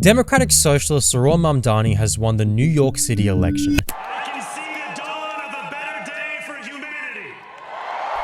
Democratic socialist Zohran Mamdani has won the New York City election. I can see the dawn of a better day for humanity.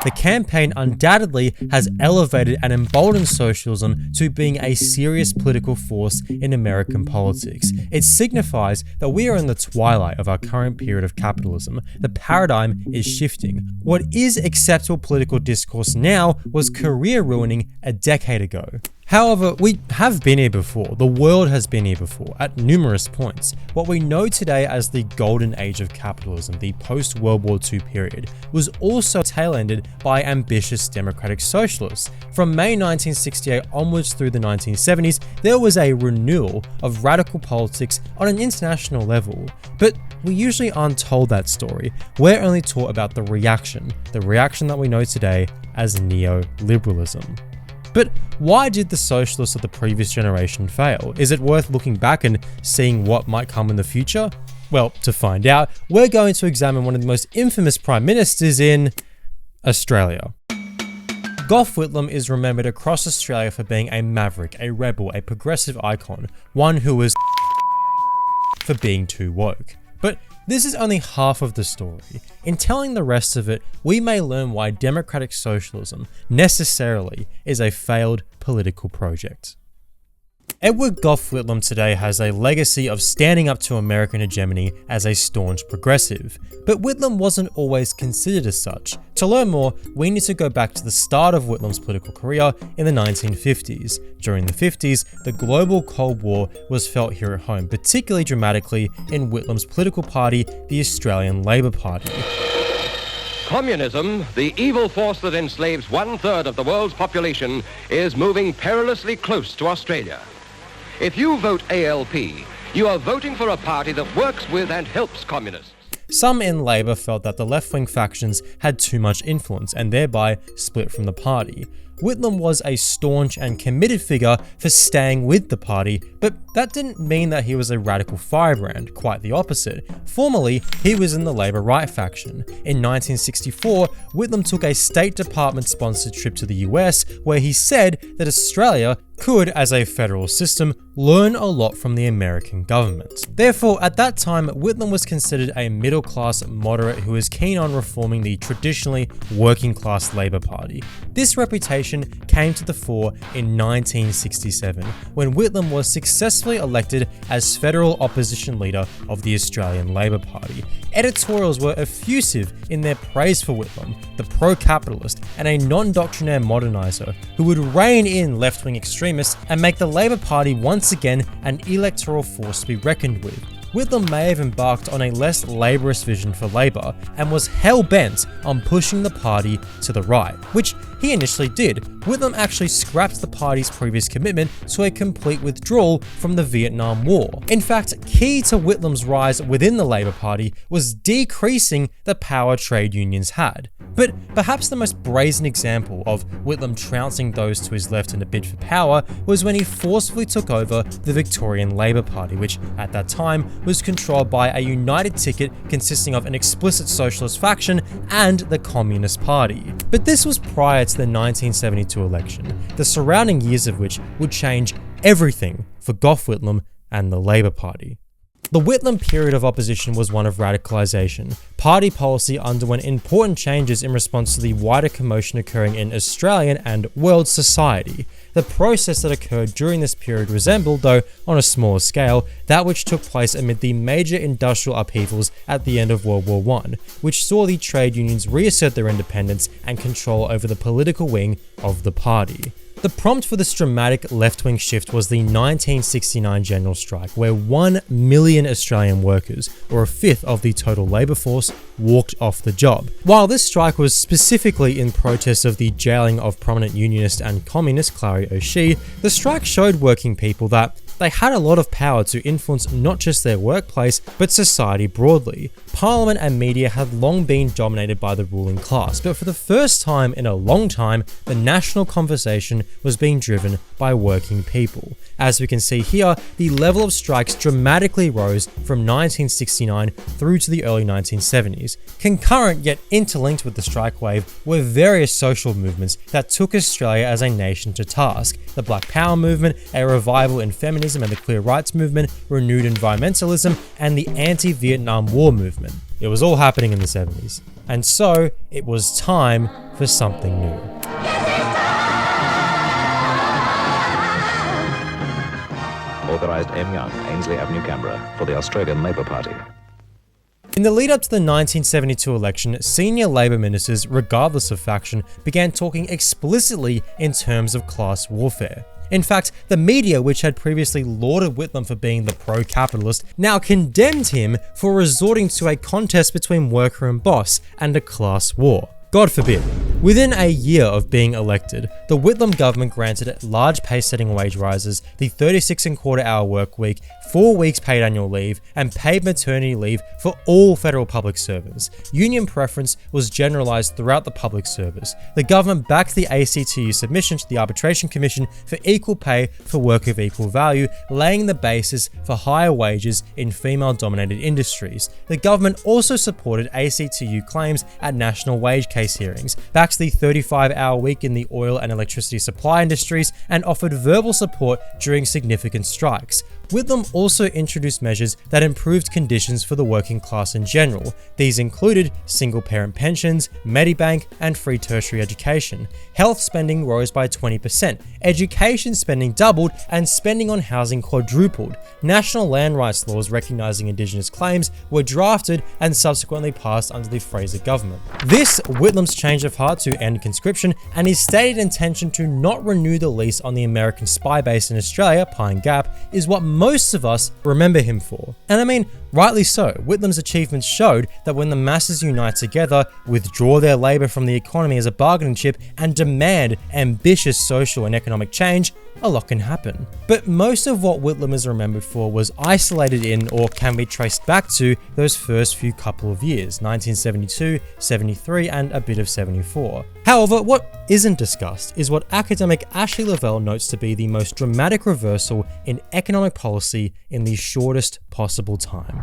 The campaign undoubtedly has elevated and emboldened socialism to being a serious political force in American politics. It signifies that we are in the twilight of our current period of capitalism. The paradigm is shifting. What is acceptable political discourse now was career-ruining a decade ago. However, we have been here before. The world has been here before, at numerous points. What we know today as the golden age of capitalism, the post-World War II period, was also tail-ended by ambitious democratic socialists. From May 1968 onwards through the 1970s, there was a renewal of radical politics on an international level. But we usually aren't told that story. We're only taught about the reaction that we know today as neoliberalism. But why did the socialists of the previous generation fail? Is it worth looking back and seeing what might come in the future? Well, to find out, we're going to examine one of the most infamous prime ministers in Australia. Gough Whitlam is remembered across Australia for being a maverick, a rebel, a progressive icon, one who was for being too woke. But this is only half of the story. In telling the rest of it, we may learn why democratic socialism necessarily is a failed political project. Edward Gough Whitlam today has a legacy of standing up to American hegemony as a staunch progressive, but Whitlam wasn't always considered as such. To learn more, we need to go back to the start of Whitlam's political career in the 1950s. During the 50s, the global Cold War was felt here at home, particularly dramatically in Whitlam's political party, the Australian Labor Party. Communism, the evil force that enslaves 1/3 of the world's population, is moving perilously close to Australia. If you vote ALP, you are voting for a party that works with and helps communists. Some in Labour felt that the left-wing factions had too much influence and thereby split from the party. Whitlam was a staunch and committed figure for staying with the party, but that didn't mean that he was a radical firebrand, quite the opposite. Formerly, he was in the Labour right faction. In 1964, Whitlam took a State Department-sponsored trip to the US where he said that Australia could, as a federal system, learn a lot from the American government. Therefore, at that time, Whitlam was considered a middle-class moderate who was keen on reforming the traditionally working-class Labour Party. This reputation came to the fore in 1967, when Whitlam was successfully elected as federal opposition leader of the Australian Labor Party. Editorials were effusive in their praise for Whitlam, the pro-capitalist and a non-doctrinaire moderniser who would rein in left-wing extremists and make the Labor Party once again an electoral force to be reckoned with. Whitlam may have embarked on a less labourist vision for Labour and was hell-bent on pushing the party to the right, which he initially did. Whitlam actually scrapped the party's previous commitment to a complete withdrawal from the Vietnam War. In fact, key to Whitlam's rise within the Labour Party was decreasing the power trade unions had. But perhaps the most brazen example of Whitlam trouncing those to his left in a bid for power was when he forcefully took over the Victorian Labor Party, which at that time was controlled by a united ticket consisting of an explicit socialist faction and the Communist Party. But this was prior to the 1972 election, the surrounding years of which would change everything for Gough Whitlam and the Labor Party. The Whitlam period of opposition was one of radicalisation. Party policy underwent important changes in response to the wider commotion occurring in Australian and world society. The process that occurred during this period resembled, though on a smaller scale, that which took place amid the major industrial upheavals at the end of World War I, which saw the trade unions reassert their independence and control over the political wing of the party. The prompt for this dramatic left-wing shift was the 1969 general strike, where 1 million Australian workers, or a fifth of the total labour force, walked off the job. While this strike was specifically in protest of the jailing of prominent unionist and communist Clary O'Shea, the strike showed working people that they had a lot of power to influence not just their workplace, but society broadly. Parliament and media had long been dominated by the ruling class, but for the first time in a long time, the national conversation was being driven by by working people. As we can see here, the level of strikes dramatically rose from 1969 through to the early 1970s. Concurrent yet interlinked with the strike wave were various social movements that took Australia as a nation to task. The Black Power movement, a revival in feminism and the Queer Rights movement, renewed environmentalism, and the anti-Vietnam War movement. It was all happening in the 70s. And so, it was time for something new. Authorised M. Young, Ainslie Avenue, Canberra, for the Australian Labor Party. In the lead up to the 1972 election, senior Labour ministers, regardless of faction, began talking explicitly in terms of class warfare. In fact, the media, which had previously lauded Whitlam for being the pro-capitalist, now condemned him for resorting to a contest between worker and boss and a class war. God forbid. Within a year of being elected, the Whitlam government granted large pay-setting wage rises, the 36.25-hour work week, 4 weeks paid annual leave, and paid maternity leave for all federal public servants. Union preference was generalised throughout the public service. The government backed the ACTU submission to the Arbitration Commission for equal pay for work of equal value, laying the basis for higher wages in female-dominated industries. The government also supported ACTU claims at national wage case hearings, backed the 35-hour week in the oil and electricity supply industries, and offered verbal support during significant strikes. Whitlam also introduced measures that improved conditions for the working class in general. These included single-parent pensions, Medibank, and free tertiary education. Health spending rose by 20%, education spending doubled, and spending on housing quadrupled. National land rights laws recognising Indigenous claims were drafted and subsequently passed under the Fraser government. This, Whitlam's change of heart to end conscription, and his stated intention to not renew the lease on the American spy base in Australia, Pine Gap, is what most of us remember him for. And I mean, rightly so. Whitlam's achievements showed that when the masses unite together, withdraw their labour from the economy as a bargaining chip, and demand ambitious social and economic change, a lot can happen. But most of what Whitlam is remembered for was isolated in, or can be traced back to, those first few couple of years, 1972, 73, and a bit of 74. However, what isn't discussed is what academic Ashley Lavelle notes to be the most dramatic reversal in economic policy in the shortest possible time.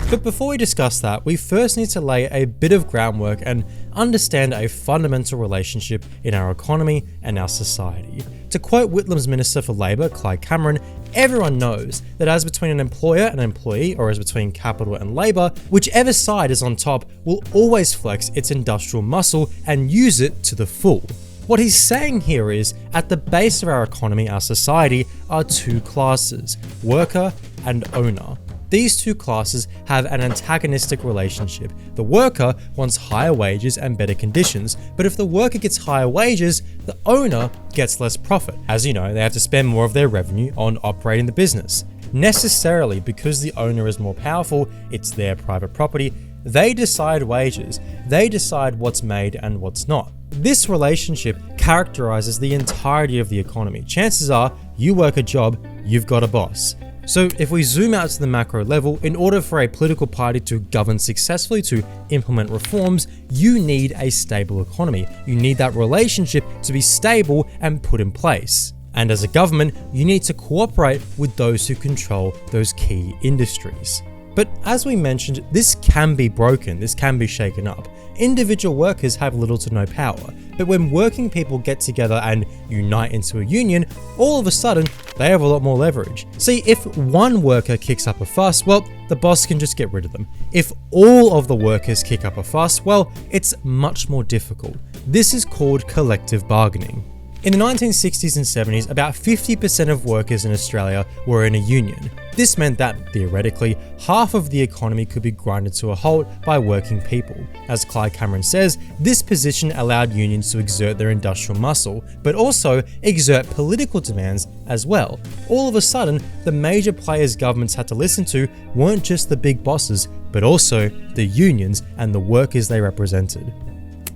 But before we discuss that, we first need to lay a bit of groundwork and understand a fundamental relationship in our economy and our society. To quote Whitlam's Minister for Labour, Clyde Cameron, everyone knows that as between an employer and employee, or as between capital and labour, whichever side is on top will always flex its industrial muscle and use it to the full. What he's saying here is, at the base of our economy, our society, are two classes, worker and owner. These two classes have an antagonistic relationship. The worker wants higher wages and better conditions, but if the worker gets higher wages, the owner gets less profit. As you know, they have to spend more of their revenue on operating the business. Necessarily, because the owner is more powerful, it's their private property, they decide wages, they decide what's made and what's not. This relationship characterizes the entirety of the economy. Chances are, you work a job, you've got a boss. So if we zoom out to the macro level, in order for a political party to govern successfully, to implement reforms, you need a stable economy. You need that relationship to be stable and put in place. And as a government, you need to cooperate with those who control those key industries. But as we mentioned, this can be broken, this can be shaken up. Individual workers have little to no power, but when working people get together and unite into a union, all of a sudden, they have a lot more leverage. See, if one worker kicks up a fuss, well, the boss can just get rid of them. If all of the workers kick up a fuss, well, it's much more difficult. This is called collective bargaining. In the 1960s and 70s, about 50% of workers in Australia were in a union. This meant that, theoretically, half of the economy could be grinded to a halt by working people. As Clyde Cameron says, this position allowed unions to exert their industrial muscle, but also exert political demands as well. All of a sudden, the major players governments had to listen to weren't just the big bosses, but also the unions and the workers they represented.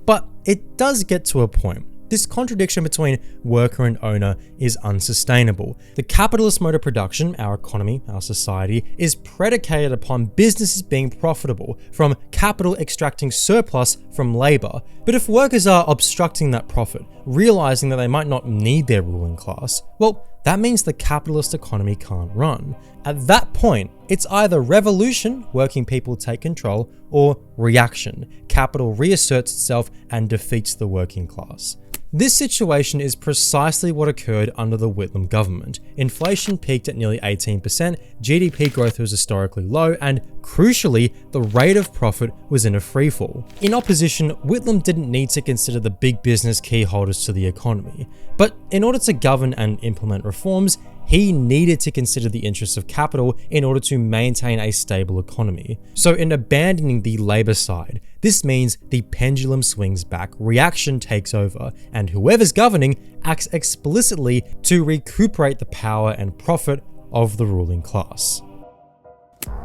But it does get to a point. this contradiction between worker and owner is unsustainable. The capitalist mode of production, our economy, our society, is predicated upon businesses being profitable, from capital extracting surplus from labor. But if workers are obstructing that profit, realizing that they might not need their ruling class, well, that means the capitalist economy can't run. At that point, it's either revolution, working people take control, or reaction, capital reasserts itself and defeats the working class. This situation is precisely what occurred under the Whitlam government. Inflation peaked at nearly 18%, GDP growth was historically low, and crucially, the rate of profit was in a freefall. In opposition, Whitlam didn't need to consider the big business key holders to the economy. But in order to govern and implement reforms, he needed to consider the interests of capital in order to maintain a stable economy. So in abandoning the labor side, this means the pendulum swings back, reaction takes over, and whoever's governing acts explicitly to recuperate the power and profit of the ruling class.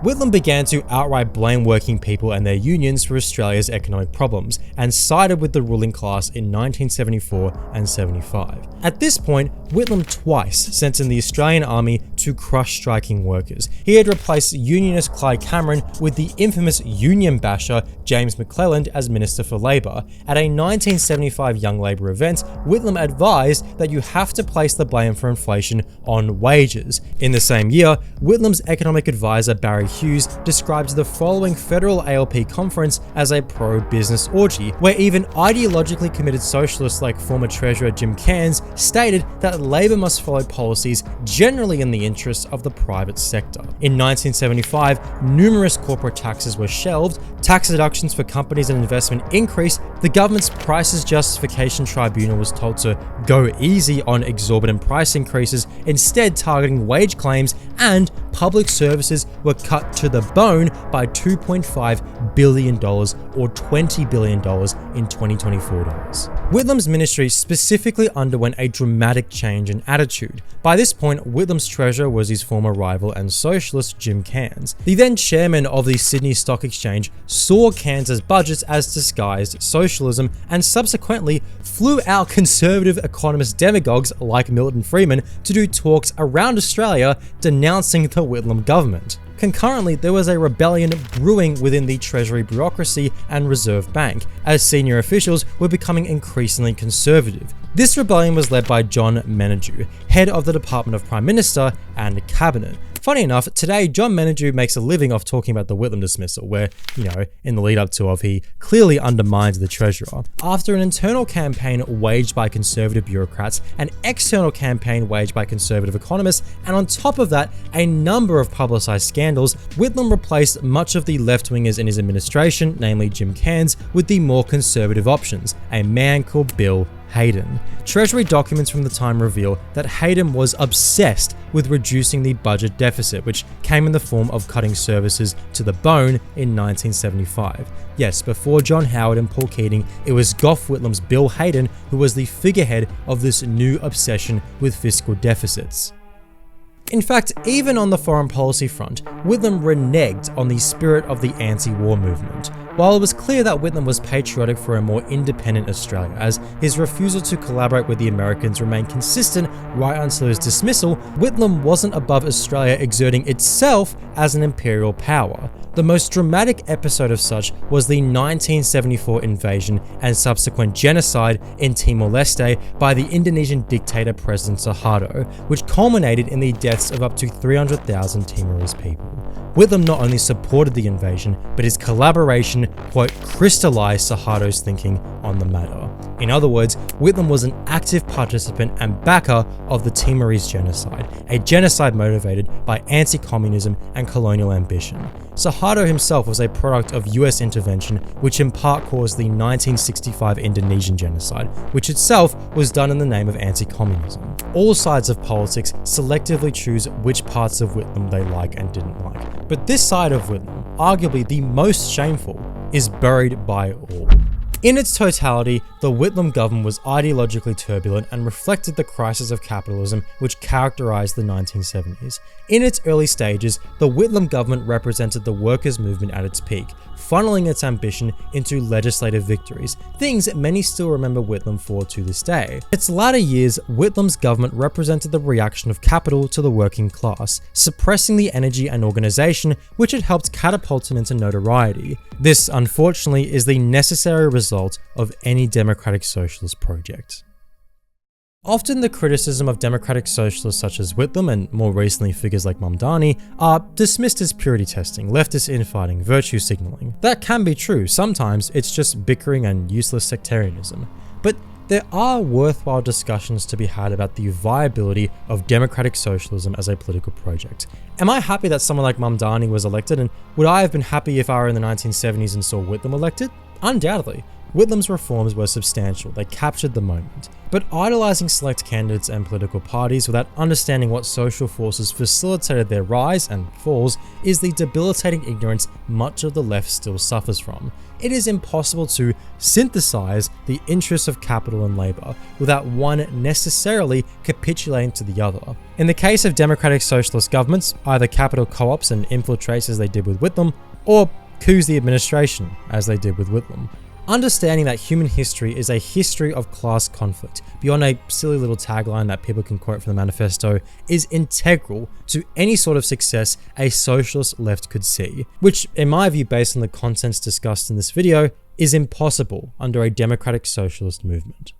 Whitlam began to outright blame working people and their unions for Australia's economic problems, and sided with the ruling class in 1974 and 75. At this point, Whitlam twice sent in the Australian Army to crush striking workers. He had replaced unionist Clyde Cameron with the infamous union basher James McClelland as Minister for Labour. At a 1975 Young Labour event, Whitlam advised that you have to place the blame for inflation on wages. In the same year, Whitlam's economic advisor Barry Hughes describes the following federal ALP conference as a pro-business orgy, where even ideologically committed socialists like former Treasurer Jim Cairns stated that Labour must follow policies generally in the interests of the private sector. In 1975, numerous corporate taxes were shelved, tax deductions for companies and investment increased, the government's Prices Justification Tribunal was told to go easy on exorbitant price increases, instead targeting wage claims, and public services were cut to the bone by $2.5 billion or $20 billion in 2024 dollars. Whitlam's ministry specifically underwent a dramatic change in attitude. By this point, Whitlam's treasurer was his former rival and socialist Jim Cairns. The then chairman of the Sydney Stock Exchange saw Cairns' budgets as disguised socialism and subsequently flew out conservative economist demagogues like Milton Friedman to do talks around Australia denouncing the Whitlam government. Concurrently, there was a rebellion brewing within the Treasury bureaucracy and Reserve Bank, as senior officials were becoming increasingly conservative. This rebellion was led by John Menadue, head of the Department of Prime Minister and Cabinet. Funny enough, today John Menadue makes a living off talking about the Whitlam dismissal, where, in the lead up to he clearly undermines the Treasurer. After an internal campaign waged by conservative bureaucrats, an external campaign waged by conservative economists, and on top of that, a number of publicised scandals, Whitlam replaced much of the left-wingers in his administration, namely Jim Cairns, with the more conservative options, a man called Bill Hayden. Treasury documents from the time reveal that Hayden was obsessed with reducing the budget deficit, which came in the form of cutting services to the bone in 1975. Yes, before John Howard and Paul Keating, it was Gough Whitlam's Bill Hayden who was the figurehead of this new obsession with fiscal deficits. In fact, even on the foreign policy front, Whitlam reneged on the spirit of the anti-war movement. While it was clear that Whitlam was patriotic for a more independent Australia, as his refusal to collaborate with the Americans remained consistent right until his dismissal, Whitlam wasn't above Australia exerting itself as an imperial power. The most dramatic episode of such was the 1974 invasion and subsequent genocide in Timor-Leste by the Indonesian dictator President Suharto, which culminated in the deaths of up to 300,000 Timorese people. Whitlam not only supported the invasion, but his collaboration, quote, crystallized Suharto's thinking on the matter. In other words, Whitlam was an active participant and backer of the Timorese genocide, a genocide motivated by anti-communism and colonial ambition. Suharto himself was a product of US intervention, which in part caused the 1965 Indonesian genocide, which itself was done in the name of anti-communism. All sides of politics selectively choose which parts of Whitlam they like and didn't like. But this side of Whitlam, arguably the most shameful, is buried by all. In its totality, the Whitlam government was ideologically turbulent and reflected the crisis of capitalism which characterized the 1970s. In its early stages, the Whitlam government represented the workers' movement at its peak, funneling its ambition into legislative victories, things many still remember Whitlam for to this day. In its latter years, Whitlam's government represented the reaction of capital to the working class, suppressing the energy and organization which had helped catapult him into notoriety. This, unfortunately, is the necessary result of any democratic socialist project. Often the criticism of democratic socialists such as Whitlam and more recently figures like Mamdani are dismissed as purity testing, leftist infighting, virtue signaling. That can be true, sometimes it's just bickering and useless sectarianism. But there are worthwhile discussions to be had about the viability of democratic socialism as a political project. Am I happy that someone like Mamdani was elected, and would I have been happy if I were in the 1970s and saw Whitlam elected? Undoubtedly. Whitlam's reforms were substantial, they captured the moment. But idolizing select candidates and political parties without understanding what social forces facilitated their rise and falls is the debilitating ignorance much of the left still suffers from. It is impossible to synthesize the interests of capital and labor without one necessarily capitulating to the other. In the case of democratic socialist governments, either capital co-ops and infiltrates as they did with Whitlam, or coups the administration as they did with Whitlam. Understanding that human history is a history of class conflict, beyond a silly little tagline that people can quote from the manifesto, is integral to any sort of success a socialist left could see, which, in my view, based on the contents discussed in this video, is impossible under a democratic socialist movement.